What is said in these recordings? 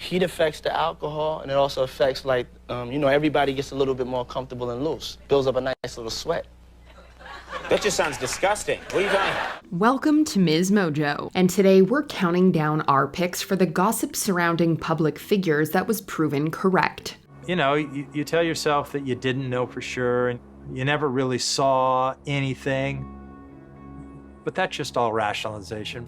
Heat affects the alcohol, and it also affects, like, everybody gets a little bit more comfortable and loose. Builds up a nice little sweat. That just sounds disgusting. What are you doing? Welcome to MsMojo, and today we're counting down our picks for the gossip surrounding public figures that was proven correct. You tell yourself that you didn't know for sure, and you never really saw anything, but that's just all rationalization.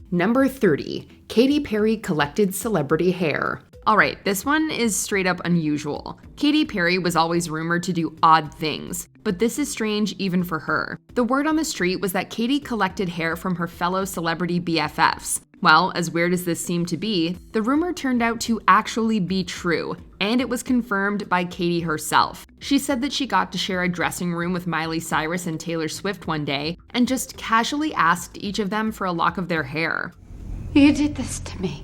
Number 30, Katy Perry collected celebrity hair. Alright, this one is straight up unusual. Katy Perry was always rumored to do odd things, but this is strange even for her. The word on the street was that Katy collected hair from her fellow celebrity BFFs. Well, as weird as this seemed to be, the rumor turned out to actually be true, and it was confirmed by Katy herself. She said that she got to share a dressing room with Miley Cyrus and Taylor Swift one day, and just casually asked each of them for a lock of their hair. You did this to me.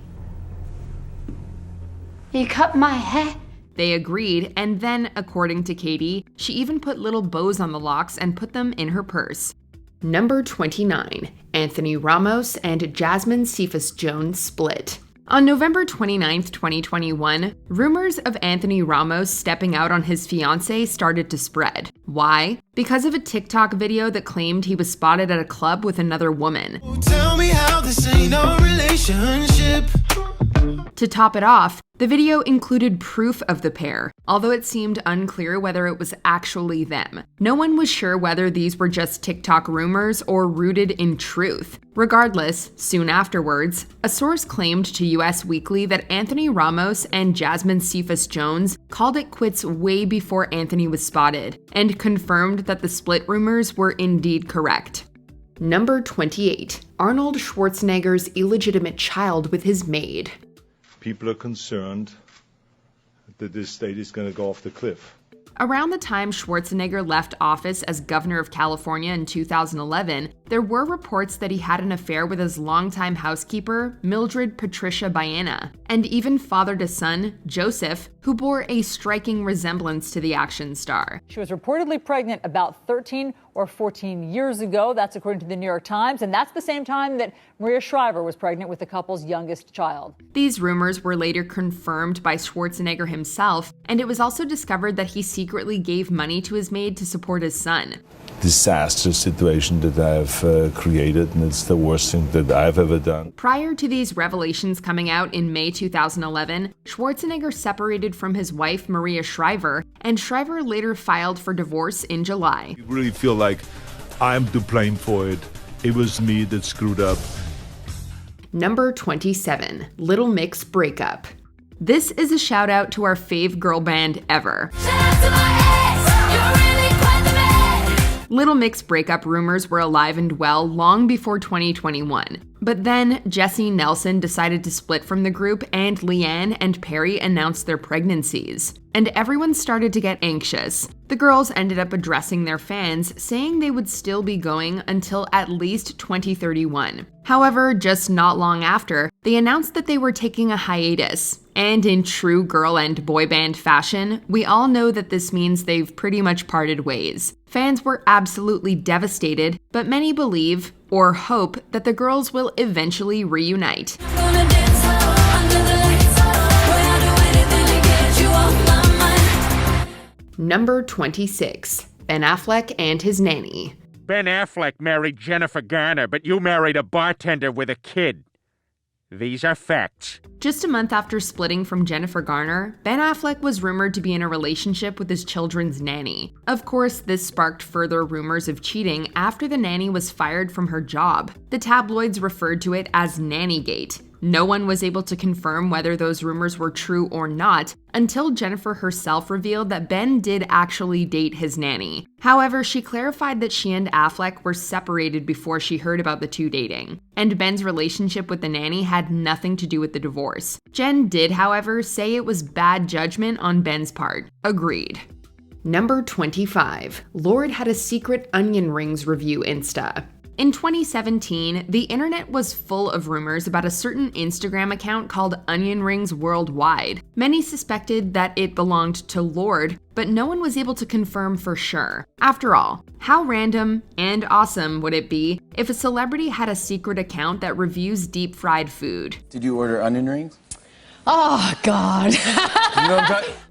You cut my hair. They agreed, and then, according to Katy, she even put little bows on the locks and put them in her purse. Number 29, Anthony Ramos and Jasmine Cphus Jones split. On November 29, 2021, rumors of Anthony Ramos stepping out on his fiancée started to spread. Why? Because of a TikTok video that claimed he was spotted at a club with another woman. Tell me how this ain't no relationship. To top it off, the video included proof of the pair, although it seemed unclear whether it was actually them. No one was sure whether these were just TikTok rumors or rooted in truth. Regardless, soon afterwards, a source claimed to US Weekly that Anthony Ramos and Jasmine Cphus Jones called it quits way before Anthony was spotted, and confirmed that the split rumors were indeed correct. Number 28, Arnold Schwarzenegger's illegitimate child with his maid. People are concerned that this state is going to go off the cliff. Around the time Schwarzenegger left office as governor of California in 2011, there were reports that he had an affair with his longtime housekeeper, Mildred Patricia Baena, and even fathered a son, Joseph, who bore a striking resemblance to the action star. She was reportedly pregnant about 13 or 14 years ago. That's according to the New York Times, and that's the same time that Maria Shriver was pregnant with the couple's youngest child. These rumors were later confirmed by Schwarzenegger himself, and it was also discovered that he secretly gave money to his maid to support his son. Disaster situation that I've created, and it's the worst thing that I've ever done. Prior to these revelations coming out in May 2011, Schwarzenegger separated from his wife Maria Shriver, and Shriver later filed for divorce in July. I really feel like I'm to blame for it. It was me that screwed up. Number 27, Little Mix breakup. This is a shout out to our fave girl band ever. Little Mix breakup rumors were alive and well long before 2021. But then, Jessie Nelson decided to split from the group, and Leanne and Perry announced their pregnancies. And everyone started to get anxious. The girls ended up addressing their fans, saying they would still be going until at least 2031. However, just not long after, they announced that they were taking a hiatus. And in true girl and boy band fashion, we all know that this means they've pretty much parted ways. Fans were absolutely devastated, but many believe, or hope, that the girls will eventually reunite. Number 26, Ben Affleck and his nanny. Ben Affleck married Jennifer Garner, but you married a bartender with a kid. These are facts. Just a month after splitting from Jennifer Garner, Ben Affleck was rumored to be in a relationship with his children's nanny. Of course, this sparked further rumors of cheating after the nanny was fired from her job. The tabloids referred to it as Nannygate. No one was able to confirm whether those rumors were true or not until Jennifer herself revealed that Ben did actually date his nanny. However, she clarified that she and Affleck were separated before she heard about the two dating, and Ben's relationship with the nanny had nothing to do with the divorce. Jen did, however, say it was bad judgment on Ben's part. Agreed. Number 25. Lorde had a secret onion rings review Insta. In 2017, the internet was full of rumors about a certain Instagram account called Onion Rings Worldwide. Many suspected that it belonged to Lorde, but no one was able to confirm for sure. After all, how random and awesome would it be if a celebrity had a secret account that reviews deep-fried food? Did you order onion rings? Oh, God.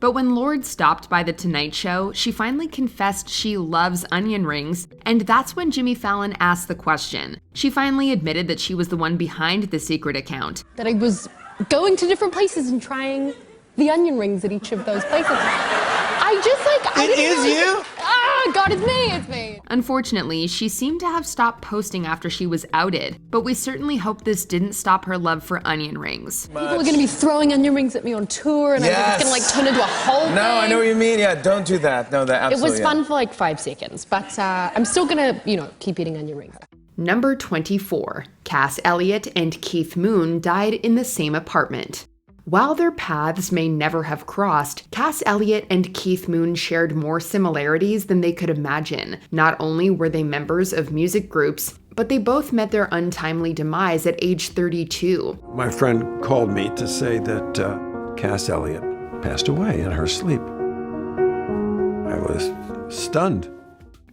But when Lorde stopped by The Tonight Show, she finally confessed she loves onion rings, and that's when Jimmy Fallon asked the question. She finally admitted that she was the one behind the secret account. That I was going to different places and trying the onion rings at each of those places. It is you? Oh, God, it's me. Unfortunately, she seemed to have stopped posting after she was outed, but we certainly hope this didn't stop her love for onion rings. People are going to be throwing onion rings at me on tour, and I'm just going to turn into a whole thing. No, I know what you mean. Yeah, don't do that. No, that absolutely. It was fun for like 5 seconds, but I'm still going to, keep eating onion rings. Number 24. Cass Elliot and Keith Moon died in the same apartment. While their paths may never have crossed, Cass Elliot and Keith Moon shared more similarities than they could imagine. Not only were they members of music groups, but they both met their untimely demise at age 32. My friend called me to say that Cass Elliot passed away in her sleep. I was stunned.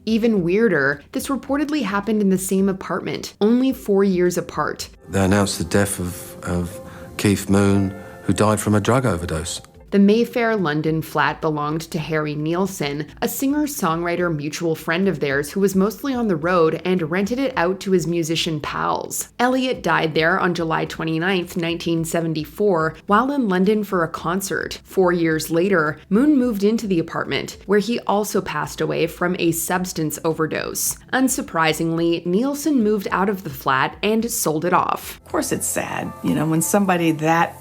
Even weirder, this reportedly happened in the same apartment, only 4 years apart. They announced the death of Keith Moon, who died from a drug overdose. The Mayfair London flat belonged to Harry Nilsson, a singer-songwriter mutual friend of theirs who was mostly on the road and rented it out to his musician pals. Elliot died there on July 29, 1974, while in London for a concert. 4 years later, Moon moved into the apartment, where he also passed away from a substance overdose. Unsurprisingly, Nilsson moved out of the flat and sold it off. Of course it's sad, when somebody that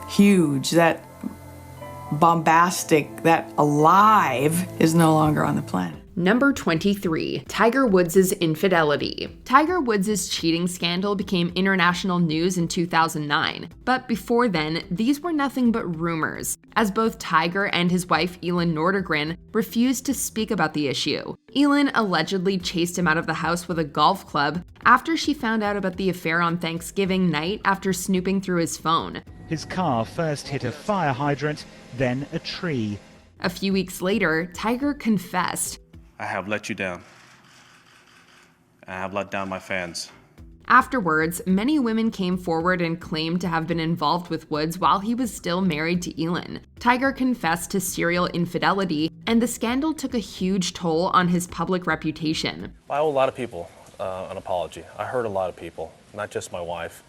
huge, that bombastic, that alive is no longer on the planet. Number 23. Tiger Woods' infidelity. Tiger Woods' cheating scandal became international news in 2009, but before then, these were nothing but rumors, as both Tiger and his wife Elin Nordegren refused to speak about the issue. Elin allegedly chased him out of the house with a golf club after she found out about the affair on Thanksgiving night after snooping through his phone. His car first hit a fire hydrant, then a tree. A few weeks later, Tiger confessed. I have let you down. I have let down my fans. Afterwards, many women came forward and claimed to have been involved with Woods while he was still married to Elin. Tiger confessed to serial infidelity, and the scandal took a huge toll on his public reputation. I owe a lot of people an apology. I hurt a lot of people, not just my wife,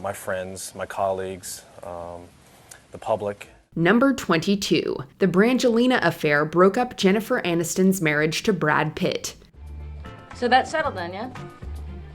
my friends, my colleagues, the public. Number 22. The Brangelina affair broke up Jennifer Aniston's marriage to Brad Pitt. So that's settled then, yeah?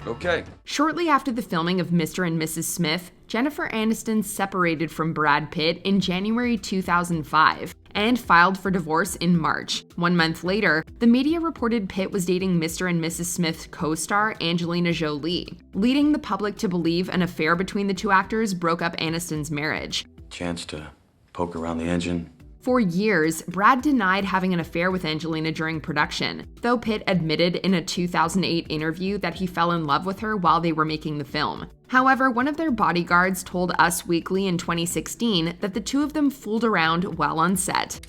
Okay. Shortly after the filming of Mr. and Mrs. Smith, Jennifer Aniston separated from Brad Pitt in January 2005 and filed for divorce in March. 1 month later, the media reported Pitt was dating Mr. and Mrs. Smith co-star Angelina Jolie, leading the public to believe an affair between the two actors broke up Aniston's marriage. Chance to poke around the engine. For years, Brad denied having an affair with Angelina during production, though Pitt admitted in a 2008 interview that he fell in love with her while they were making the film. However, one of their bodyguards told Us Weekly in 2016 that the two of them fooled around while on set.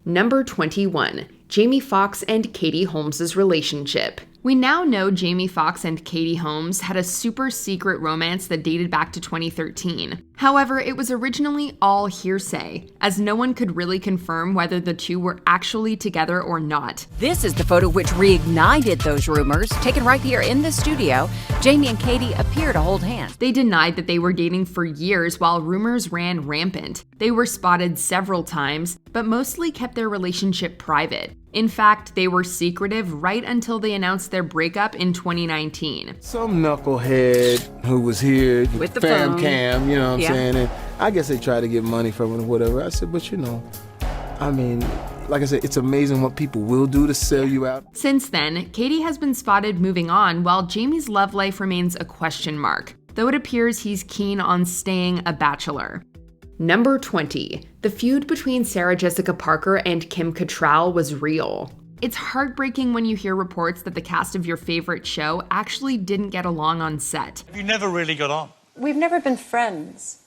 Number 21. Jamie Foxx and Katie Holmes' relationship. We now know Jamie Foxx and Katie Holmes had a super secret romance that dated back to 2013. However, it was originally all hearsay, as no one could really confirm whether the two were actually together or not. This is the photo which reignited those rumors. Taken right here in the studio, Jamie and Katie appear to hold hands. They denied that they were dating for years while rumors ran rampant. They were spotted several times, but mostly kept their relationship private. In fact, they were secretive right until they announced their breakup in 2019. Some knucklehead who was here with the fam phone. Cam, you know what I'm saying? And I guess they tried to get money from it or whatever. I said, but like I said, it's amazing what people will do to sell you out. Since then, Katie has been spotted moving on while Jamie's love life remains a question mark, though it appears he's keen on staying a bachelor. Number 20. The feud between Sarah Jessica Parker and Kim Cattrall was real. It's heartbreaking when you hear reports that the cast of your favorite show actually didn't get along on set. You never really got on. We've never been friends.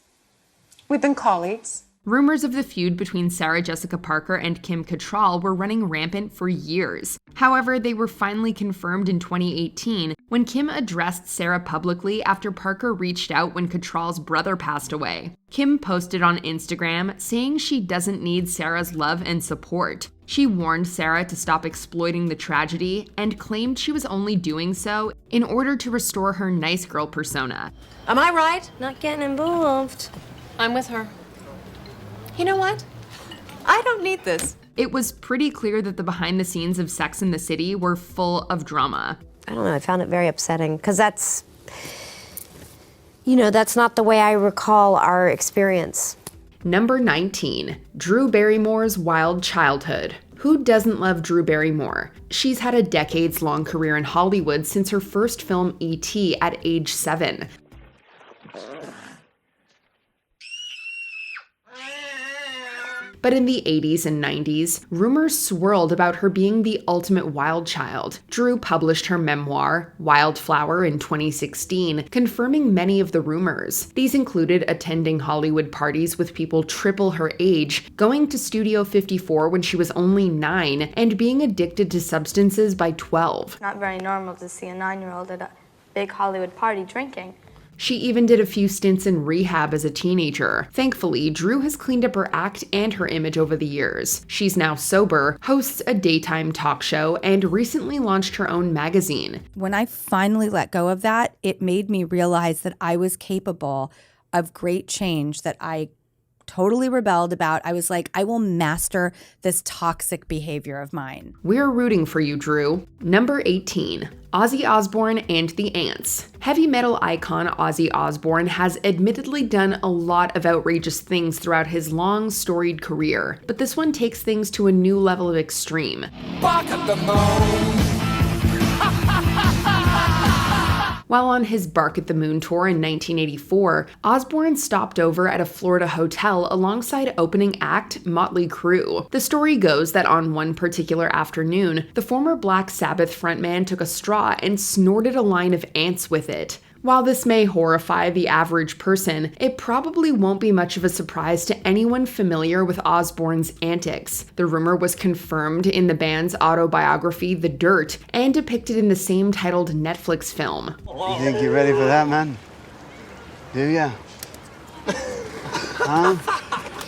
We've been colleagues. Rumors of the feud between Sarah Jessica Parker and Kim Cattrall were running rampant for years. However, they were finally confirmed in 2018 when Kim addressed Sarah publicly after Parker reached out when Cattrall's brother passed away. Kim posted on Instagram saying she doesn't need Sarah's love and support. She warned Sarah to stop exploiting the tragedy and claimed she was only doing so in order to restore her nice girl persona. Am I right? Not getting involved. I'm with her. You know what? I don't need this. It was pretty clear that the behind the scenes of Sex and the City were full of drama. I don't know, I found it very upsetting because that's not the way I recall our experience. Number 19, Drew Barrymore's wild childhood. Who doesn't love Drew Barrymore? She's had a decades-long career in Hollywood since her first film E.T. at age 7. But in the 80s and 90s, rumors swirled about her being the ultimate wild child. Drew published her memoir, Wildflower, in 2016, confirming many of the rumors. These included attending Hollywood parties with people triple her age, going to Studio 54 when she was only 9, and being addicted to substances by 12. Not very normal to see a 9-year-old at a big Hollywood party drinking. She even did a few stints in rehab as a teenager. Thankfully, Drew has cleaned up her act and her image over the years. She's now sober, hosts a daytime talk show, and recently launched her own magazine. When I finally let go of that, it made me realize that I was capable of great change that I totally rebelled about. I was like, I will master this toxic behavior of mine. We're rooting for you, Drew. Number 18, Ozzy Osbourne and the Ants. Heavy metal icon Ozzy Osbourne has admittedly done a lot of outrageous things throughout his long, storied career, but this one takes things to a new level of extreme. Bark at the moon. While on his Bark at the Moon tour in 1984, Osbourne stopped over at a Florida hotel alongside opening act Motley Crue. The story goes that on one particular afternoon, the former Black Sabbath frontman took a straw and snorted a line of ants with it. While this may horrify the average person, it probably won't be much of a surprise to anyone familiar with Osbourne's antics. The rumor was confirmed in the band's autobiography, The Dirt, and depicted in the same titled Netflix film. You think you're ready for that, man? Do ya? Huh?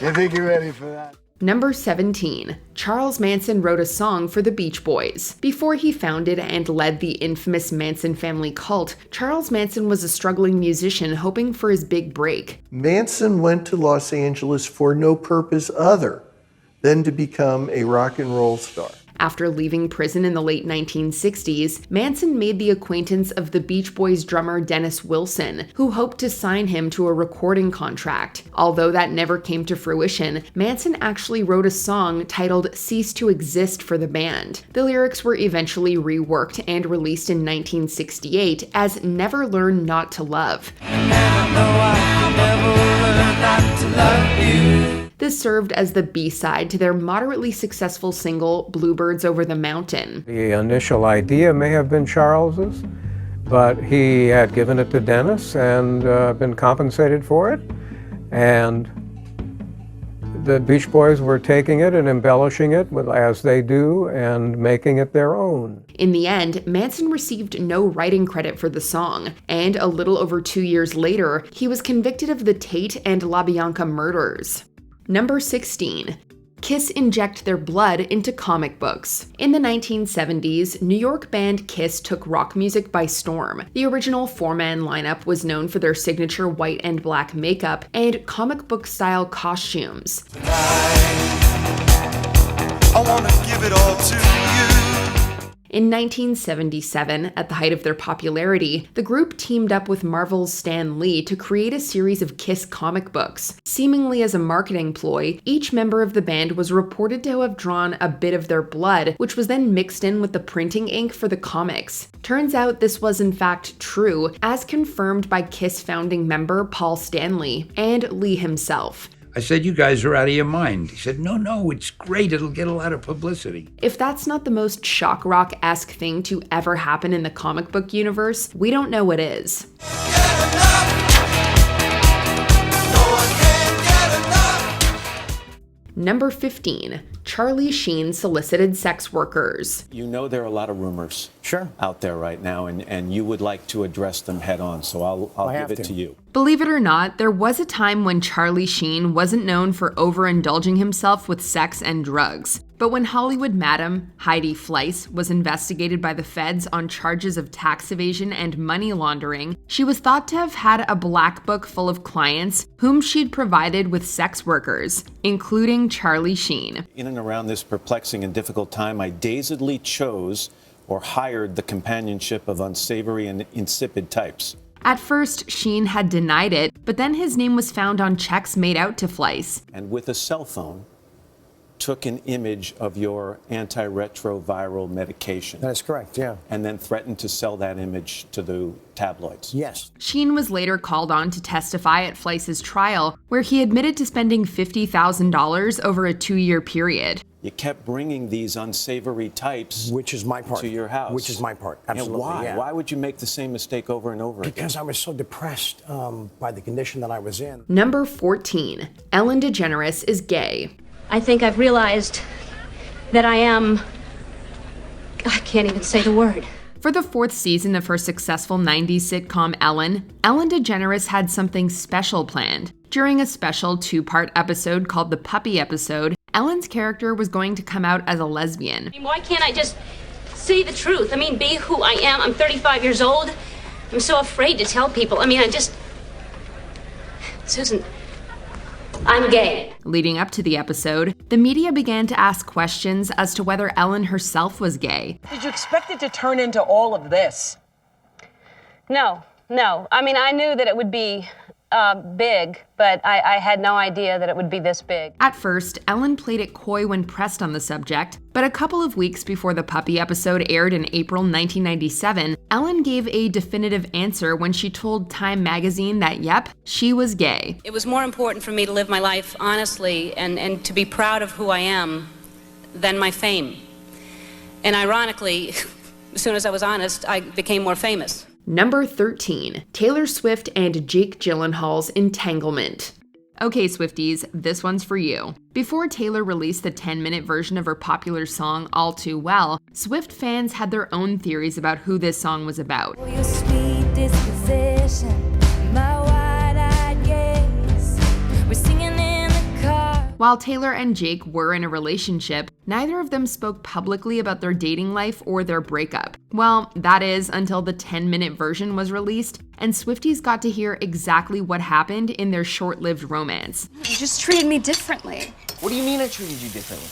You think you're ready for that? Number 17. Charles Manson wrote a song for the Beach Boys. Before he founded and led the infamous Manson family cult, Charles Manson was a struggling musician hoping for his big break. Manson went to Los Angeles for no purpose other than to become a rock and roll star. After leaving prison in the late 1960s, Manson made the acquaintance of the Beach Boys drummer Dennis Wilson, who hoped to sign him to a recording contract. Although that never came to fruition, Manson actually wrote a song titled Cease to Exist for the band. The lyrics were eventually reworked and released in 1968 as Never Learn Not to Love. This served as the B-side to their moderately successful single, Bluebirds Over the Mountain. The initial idea may have been Charles's, but he had given it to Dennis and been compensated for it. And the Beach Boys were taking it and embellishing it, as they do, and making it their own. In the end, Manson received no writing credit for the song, and a little over 2 years later, he was convicted of the Tate and LaBianca murders. Number 16. Kiss inject their blood into comic books. In the 1970s, New York band Kiss took rock music by storm. The original four-man lineup was known for their signature white and black makeup and comic book-style costumes. I wanna give it all to you. In 1977, at the height of their popularity, the group teamed up with Marvel's Stan Lee to create a series of Kiss comic books. Seemingly as a marketing ploy, each member of the band was reported to have drawn a bit of their blood, which was then mixed in with the printing ink for the comics. Turns out this was in fact true, as confirmed by Kiss founding member Paul Stanley and Lee himself. I said, you guys are out of your mind. He said, no, it's great. It'll get a lot of publicity. If that's not the most shock rock-esque thing to ever happen in the comic book universe, we don't know what is. Number 15, Charlie Sheen solicited sex workers. You know there are a lot of rumors out there right now, and you would like to address them head on, so I'll give it to you. Believe it or not, there was a time when Charlie Sheen wasn't known for overindulging himself with sex and drugs. But when Hollywood madam Heidi Fleiss was investigated by the feds on charges of tax evasion and money laundering, she was thought to have had a black book full of clients whom she'd provided with sex workers, including Charlie Sheen. In and around this perplexing and difficult time, I dazedly chose or hired the companionship of unsavory and insipid types. At first, Sheen had denied it, but then his name was found on checks made out to Fleiss. And with a cell phone, took an image of your antiretroviral medication. That's correct, yeah. And then threatened to sell that image to the tabloids. Yes. Sheen was later called on to testify at Fleiss's trial, where he admitted to spending $50,000 over a 2-year period. You kept bringing these unsavory types, which is my part, to your house. Which is my part, absolutely. And why? Yeah. Why would you make the same mistake over and over again? Because I was so depressed by the condition that I was in. Number 14, Ellen DeGeneres is gay. I think I've realized that I can't even say the word. For the 4th season of her successful 90s sitcom Ellen DeGeneres had something special planned. During a special 2-part episode called the Puppy Episode, Ellen's character was going to come out as a lesbian. Why can't I just say the truth? Be who I am. I'm 35 years old. I'm so afraid to tell people. Susan, I'm gay. Leading up to the episode, the media began to ask questions as to whether Ellen herself was gay. Did you expect it to turn into all of this? No. I knew that it would be big, but I had no idea that it would be this big. At first, Ellen played it coy when pressed on the subject, but a couple of weeks before the Puppy episode aired in April 1997, Ellen gave a definitive answer when she told Time magazine that, yep, she was gay. It was more important for me to live my life honestly and to be proud of who I am than my fame. And ironically, as soon as I was honest, I became more famous. Number 13, Taylor Swift and Jake Gyllenhaal's entanglement. Okay, Swifties, this one's for you. Before Taylor released the 10-minute version of her popular song All Too Well, Swift fans had their own theories about who this song was about. Your sweet disposition, my wide-eyed gaze, we're singing in the car. While Taylor and Jake were in a relationship, neither of them spoke publicly about their dating life or their breakup. Well, that is until the 10-minute version was released, and Swifties got to hear exactly what happened in their short-lived romance. You just treated me differently. What do you mean I treated you differently?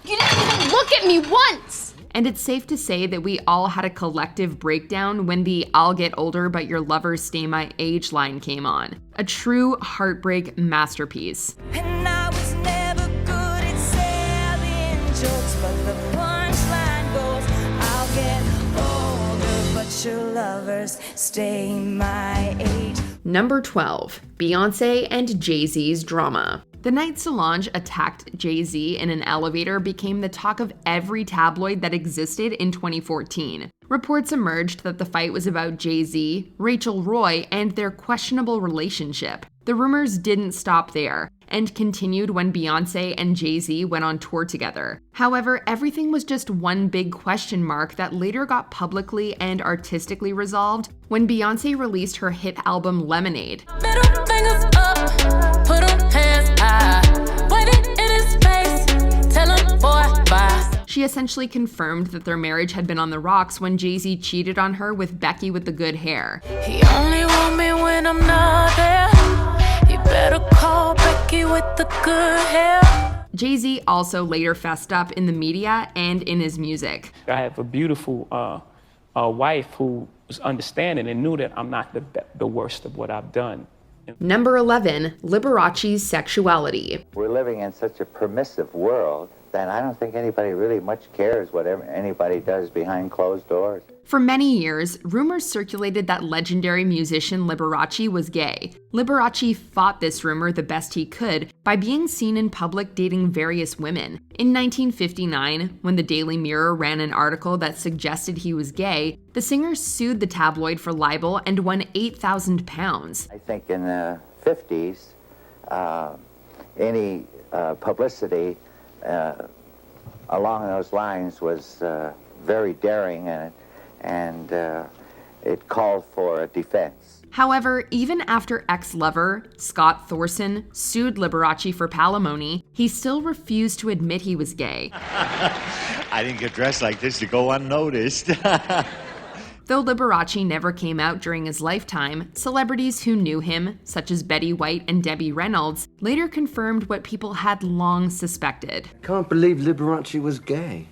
You didn't even look at me once! And it's safe to say that we all had a collective breakdown when the "I'll get older but your lovers stay my age" line came on. A true heartbreak masterpiece. And I was never good at selling jokes, but the punchline goes, I'll get older but your lovers stay my age. Number 12, Beyonce and Jay-Z's drama. The night Solange attacked Jay-Z in an elevator became the talk of every tabloid that existed in 2014. Reports emerged that the fight was about Jay-Z, Rachel Roy, and their questionable relationship. The rumors didn't stop there, and continued when Beyonce and Jay-Z went on tour together. However, everything was just one big question mark that later got publicly and artistically resolved when Beyonce released her hit album Lemonade. Middle fingers up, put 'em hands high, wave it in his face, tell him boy bye. She essentially confirmed that their marriage had been on the rocks when Jay-Z cheated on her with Becky with the good hair. He only want me when I'm not there. You better call Becky with the good hair. Jay-Z also later fessed up in the media and in his music. I have a beautiful wife who was understanding and knew that I'm not the worst of what I've done. Number 11, Liberace's sexuality. We're living in such a permissive world that I don't think anybody really much cares whatever anybody does behind closed doors. For many years, rumors circulated that legendary musician Liberace was gay. Liberace fought this rumor the best he could by being seen in public dating various women. In 1959, when the Daily Mirror ran an article that suggested he was gay, the singer sued the tabloid for libel and won £8,000. I think in the 50s, any publicity along those lines was very daring, and it called for a defense. However, even after ex-lover, Scott Thorson, sued Liberace for palimony, he still refused to admit he was gay. I didn't get dressed like this to go unnoticed. Though Liberace never came out during his lifetime, celebrities who knew him, such as Betty White and Debbie Reynolds, later confirmed what people had long suspected. Can't believe Liberace was gay.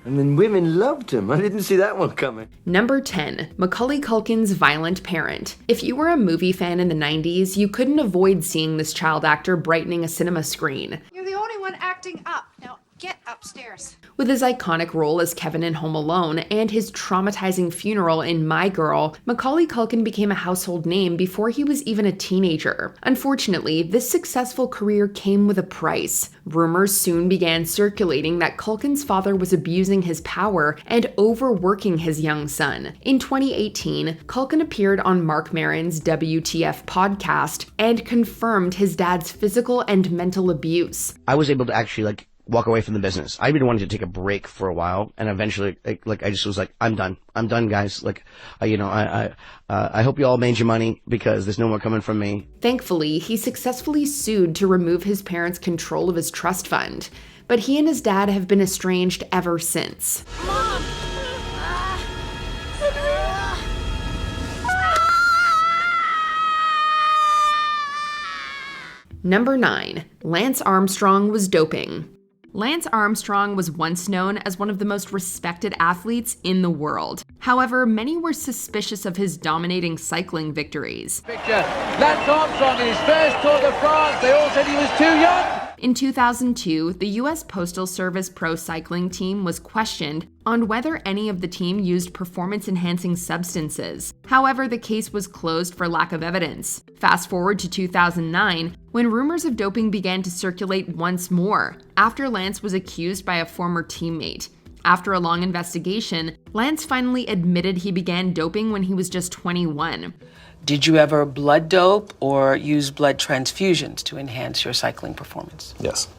And then women loved him. I didn't see that one coming. Number 10, Macaulay Culkin's violent parent. If you were a movie fan in the 90s, you couldn't avoid seeing this child actor brightening a cinema screen. You're the only one acting up. Now get upstairs. With his iconic role as Kevin in Home Alone and his traumatizing funeral in My Girl, Macaulay Culkin became a household name before he was even a teenager. Unfortunately, this successful career came with a price. Rumors soon began circulating that Culkin's father was abusing his power and overworking his young son. In 2018, Culkin appeared on Marc Maron's WTF podcast and confirmed his dad's physical and mental abuse. I was able to actually walk away from the business. I really wanted to take a break for a while, and eventually, I just was like, I'm done, guys. I hope you all made your money because there's no more coming from me. Thankfully, he successfully sued to remove his parents' control of his trust fund, but he and his dad have been estranged ever since. Mom! Number 9, Lance Armstrong was doping. Lance Armstrong was once known as one of the most respected athletes in the world. However, many were suspicious of his dominating cycling victories. Lance Armstrong in his first Tour de France. They all said he was too young. In 2002, the U.S. Postal Service pro cycling team was questioned on whether any of the team used performance-enhancing substances. However, the case was closed for lack of evidence. Fast forward to 2009, when rumors of doping began to circulate once more, after Lance was accused by a former teammate. After a long investigation, Lance finally admitted he began doping when he was just 21. Did you ever blood dope or use blood transfusions to enhance your cycling performance? Yes.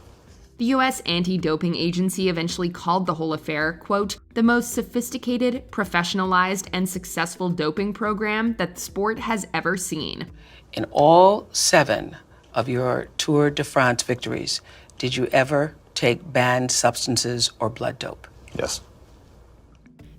The U.S. anti-doping agency eventually called the whole affair, quote, the most sophisticated, professionalized, and successful doping program that the sport has ever seen. In all 7 of your Tour de France victories, did you ever take banned substances or blood dope? Yes.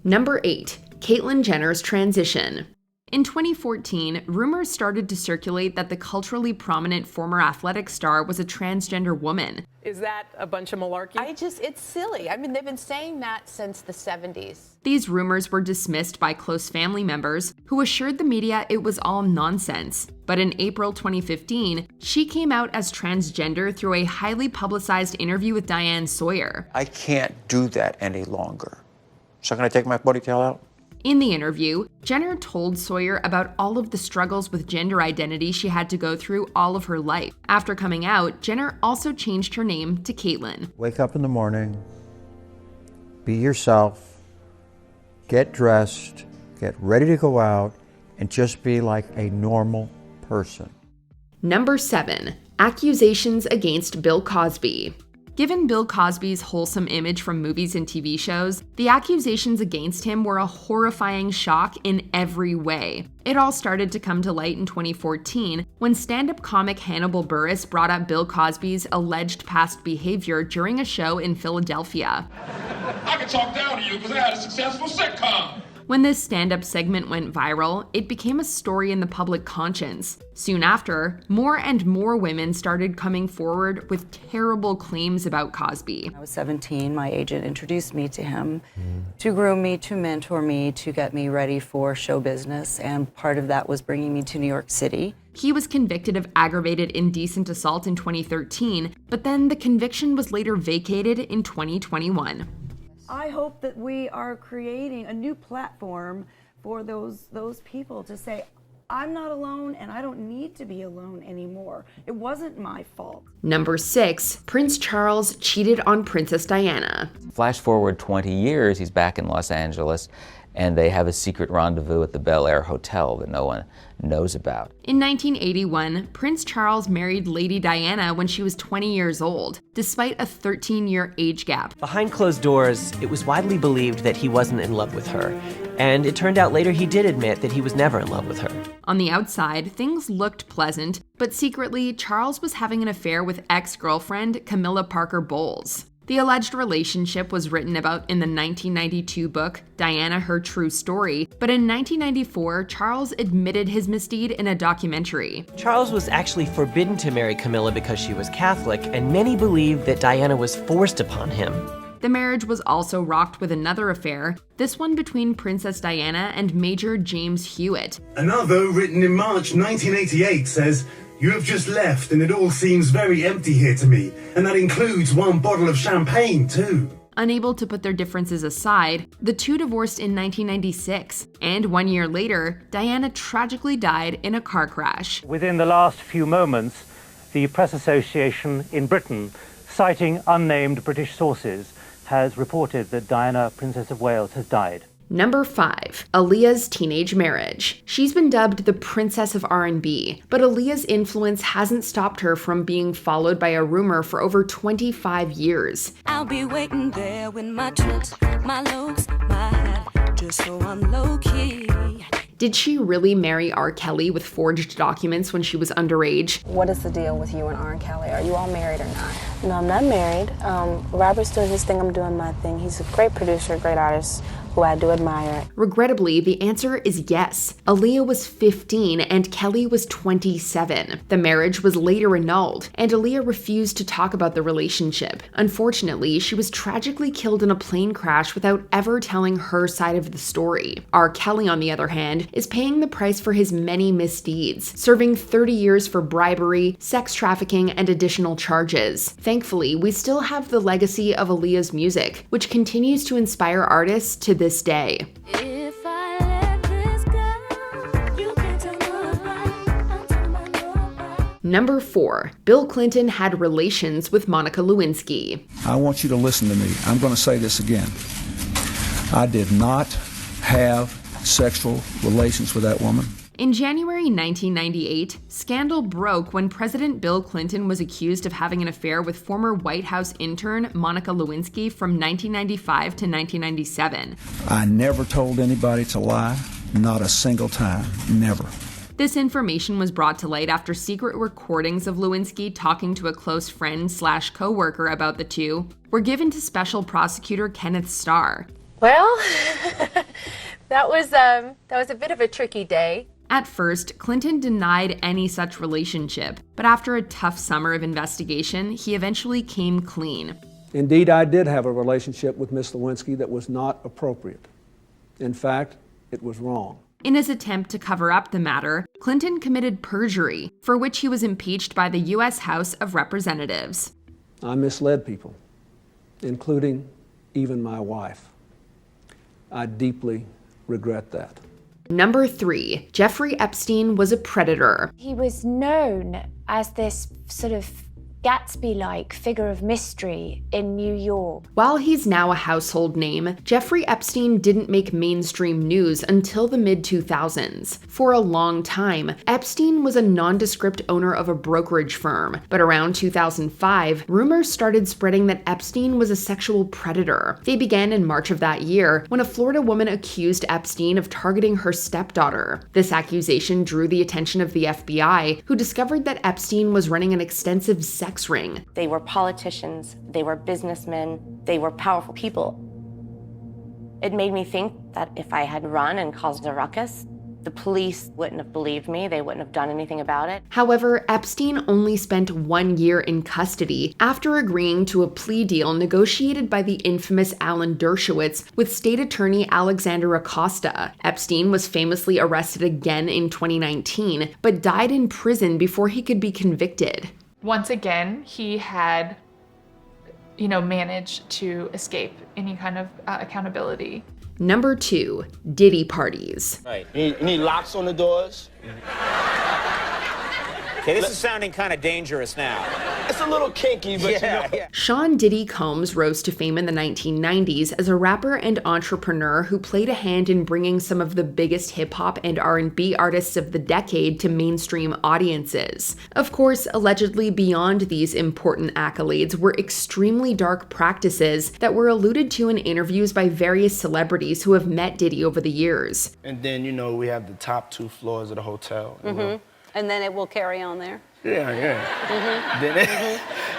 Number 8, Caitlyn Jenner's transition. In 2014, rumors started to circulate that the culturally prominent former athletic star was a transgender woman. Is that a bunch of malarkey? It's silly. I mean, they've been saying that since the 70s. These rumors were dismissed by close family members who assured the media it was all nonsense. But in April 2015, she came out as transgender through a highly publicized interview with Diane Sawyer. I can't do that any longer. So can I take my ponytail out? In the interview, Jenner told Sawyer about all of the struggles with gender identity she had to go through all of her life. After coming out, Jenner also changed her name to Caitlyn. Wake up in the morning, be yourself, get dressed, get ready to go out, and just be like a normal person. Number 7, accusations against Bill Cosby. Given Bill Cosby's wholesome image from movies and TV shows, the accusations against him were a horrifying shock in every way. It all started to come to light in 2014 when stand-up comic Hannibal Buress brought up Bill Cosby's alleged past behavior during a show in Philadelphia. I can talk down to you because I had a successful sitcom. When this stand-up segment went viral, it became a story in the public conscience. Soon after, more and more women started coming forward with terrible claims about Cosby. I was 17, my agent introduced me to him to groom me, to mentor me, to get me ready for show business, and part of that was bringing me to New York City. He was convicted of aggravated indecent assault in 2013, but then the conviction was later vacated in 2021. I hope that we are creating a new platform for those people to say, I'm not alone and I don't need to be alone anymore. It wasn't my fault. Number 6, Prince Charles cheated on Princess Diana. Flash forward 20 years, he's back in Los Angeles, and they have a secret rendezvous at the Bel Air Hotel that no one knows about. In 1981, Prince Charles married Lady Diana when she was 20 years old, despite a 13-year age gap. Behind closed doors, it was widely believed that he wasn't in love with her, and it turned out later he did admit that he was never in love with her. On the outside, things looked pleasant, but secretly, Charles was having an affair with ex-girlfriend Camilla Parker Bowles. The alleged relationship was written about in the 1992 book, Diana, Her True Story, but in 1994, Charles admitted his misdeed in a documentary. Charles was actually forbidden to marry Camilla because she was Catholic, and many believe that Diana was forced upon him. The marriage was also rocked with another affair, this one between Princess Diana and Major James Hewitt. Another, written in March 1988, says, "You have just left and it all seems very empty here to me, and that includes one bottle of champagne too." Unable to put their differences aside, the two divorced in 1996, and 1 year later, Diana tragically died in a car crash. Within the last few moments, the Press Association in Britain, citing unnamed British sources, has reported that Diana, Princess of Wales, has died. Number 5, Aaliyah's teenage marriage. She's been dubbed the Princess of R&B, but Aaliyah's influence hasn't stopped her from being followed by a rumor for over 25 years. I'll be waiting there with my tricks, my looks, my hat, just so I'm low-key. Did she really marry R. Kelly with forged documents when she was underage? What is the deal with you and R. Kelly? Are you all married or not? No, I'm not married. Robert's doing his thing, I'm doing my thing. He's a great producer, great artist, who I do admire. Regrettably, the answer is yes. Aaliyah was 15 and Kelly was 27. The marriage was later annulled, and Aaliyah refused to talk about the relationship. Unfortunately, she was tragically killed in a plane crash without ever telling her side of the story. R. Kelly, on the other hand, is paying the price for his many misdeeds, serving 30 years for bribery, sex trafficking, and additional charges. Thankfully, we still have the legacy of Aaliyah's music, which continues to inspire artists to this day. If I let this go, you can tell nobody. Number 4, Bill Clinton had relations with Monica Lewinsky. I want you to listen to me. I'm going to say this again. I did not have sexual relations with that woman. In January 1998, scandal broke when President Bill Clinton was accused of having an affair with former White House intern Monica Lewinsky from 1995 to 1997. I never told anybody to lie, not a single time, never. This information was brought to light after secret recordings of Lewinsky talking to a close friend / co-worker about the two were given to Special Prosecutor Kenneth Starr. Well, that was a bit of a tricky day. At first, Clinton denied any such relationship, but after a tough summer of investigation, he eventually came clean. Indeed, I did have a relationship with Miss Lewinsky that was not appropriate. In fact, it was wrong. In his attempt to cover up the matter, Clinton committed perjury, for which he was impeached by the U.S. House of Representatives. I misled people, including even my wife. I deeply regret that. Number 3, Jeffrey Epstein was a predator. He was known as this sort of Gatsby-like figure of mystery in New York. While he's now a household name, Jeffrey Epstein didn't make mainstream news until the mid-2000s. For a long time, Epstein was a nondescript owner of a brokerage firm, but around 2005, rumors started spreading that Epstein was a sexual predator. They began in March of that year, when a Florida woman accused Epstein of targeting her stepdaughter. This accusation drew the attention of the FBI, who discovered that Epstein was running an extensive sex ring. They were politicians, they were businessmen, they were powerful people. It made me think that if I had run and caused a ruckus, the police wouldn't have believed me, they wouldn't have done anything about it. However, Epstein only spent 1 year in custody after agreeing to a plea deal negotiated by the infamous Alan Dershowitz with state attorney Alexander Acosta. Epstein was famously arrested again in 2019, but died in prison before he could be convicted. Once again, he had, managed to escape any kind of accountability. Number 2, Diddy parties. Right. You need locks on the doors? Okay, this is sounding kind of dangerous now. It's a little kinky, but yeah. Sean Diddy Combs rose to fame in the 1990s as a rapper and entrepreneur who played a hand in bringing some of the biggest hip-hop and R&B artists of the decade to mainstream audiences. Of course, allegedly beyond these important accolades were extremely dark practices that were alluded to in interviews by various celebrities who have met Diddy over the years. And then, you know, we have the top 2 floors of the hotel. And then it will carry on there. Yeah.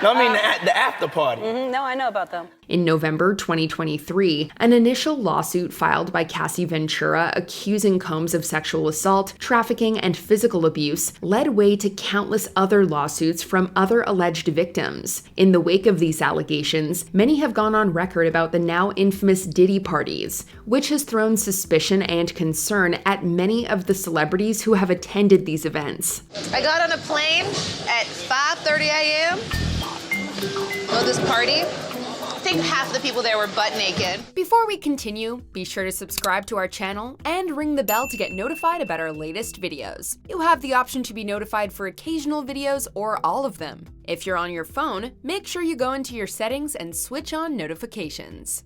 No, I mean the after party. No, I know about them. In November 2023, an initial lawsuit filed by Cassie Ventura accusing Combs of sexual assault, trafficking, and physical abuse led way to countless other lawsuits from other alleged victims. In the wake of these allegations, many have gone on record about the now infamous Diddy parties, which has thrown suspicion and concern at many of the celebrities who have attended these events. I got on a plane at 5:30 a.m. Go to this party. I think half the people there were butt naked. Before we continue, be sure to subscribe to our channel and ring the bell to get notified about our latest videos. You'll have the option to be notified for occasional videos or all of them. If you're on your phone, make sure you go into your settings and switch on notifications.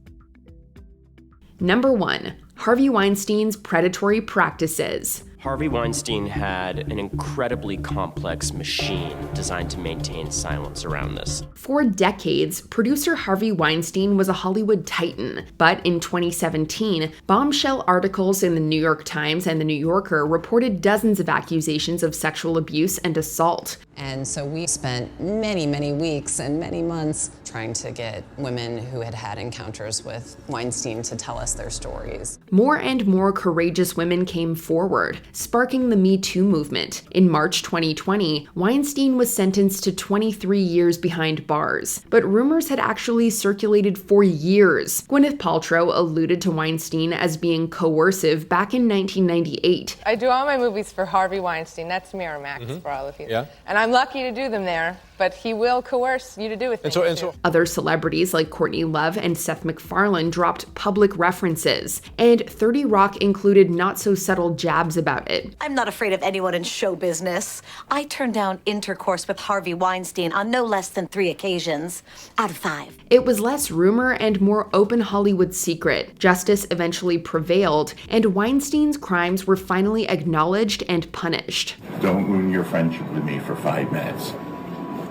Number 1. Harvey Weinstein's predatory practices. Harvey Weinstein had an incredibly complex machine designed to maintain silence around this. For decades, producer Harvey Weinstein was a Hollywood titan, but in 2017, bombshell articles in the New York Times and the New Yorker reported dozens of accusations of sexual abuse and assault. And so we spent many, many weeks and many months trying to get women who had had encounters with Weinstein to tell us their stories. More and more courageous women came forward, sparking the Me Too movement. In March 2020, Weinstein was sentenced to 23 years behind bars, but rumors had actually circulated for years. Gwyneth Paltrow alluded to Weinstein as being coercive back in 1998. I do all my movies for Harvey Weinstein. That's Miramax for all of you. Yeah. And I'm lucky to do them there, but he will coerce you to do with things. Other celebrities like Courtney Love and Seth MacFarlane dropped public references, and 30 Rock included not-so-subtle jabs about it. I'm not afraid of anyone in show business. I turned down intercourse with Harvey Weinstein on no less than 3 occasions out of 5. It was less rumor and more open Hollywood secret. Justice eventually prevailed, and Weinstein's crimes were finally acknowledged and punished. Don't ruin your friendship with me for 5 minutes.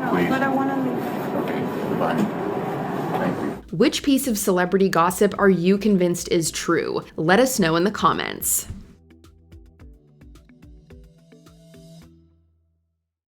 Please. But I want to leave. Okay, goodbye. Thank you. Which piece of celebrity gossip are you convinced is true? Let us know in the comments.